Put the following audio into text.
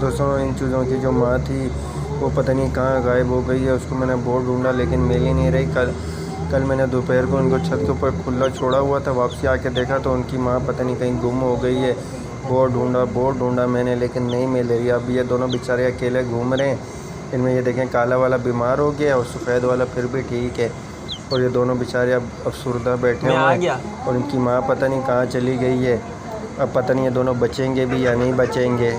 दोस्तों इन चूज़ों की जो माँ थी वो पता नहीं कहाँ गायब हो गई है। उसको मैंने बहुत ढूंढा लेकिन मिल ही नहीं रही। कल मैंने दोपहर को उनको छत के ऊपर खुला छोड़ा हुआ था, वापसी आके देखा तो उनकी माँ पता नहीं कहीं गुम हो गई है। बहुत ढूंढा मैंने लेकिन नहीं मिल रही। अब ये दोनों बेचारे अकेले घूम रहे हैं। इनमें ये देखें काला वाला बीमार हो गया और सफ़ेद वाला फिर भी ठीक है। और ये दोनों बेचारे अब अफसुर्दा बैठे हुए हैं और इनकी माँ पता नहीं कहाँ चली गई है। अब पता नहीं ये दोनों बचेंगे भी या नहीं बचेंगे।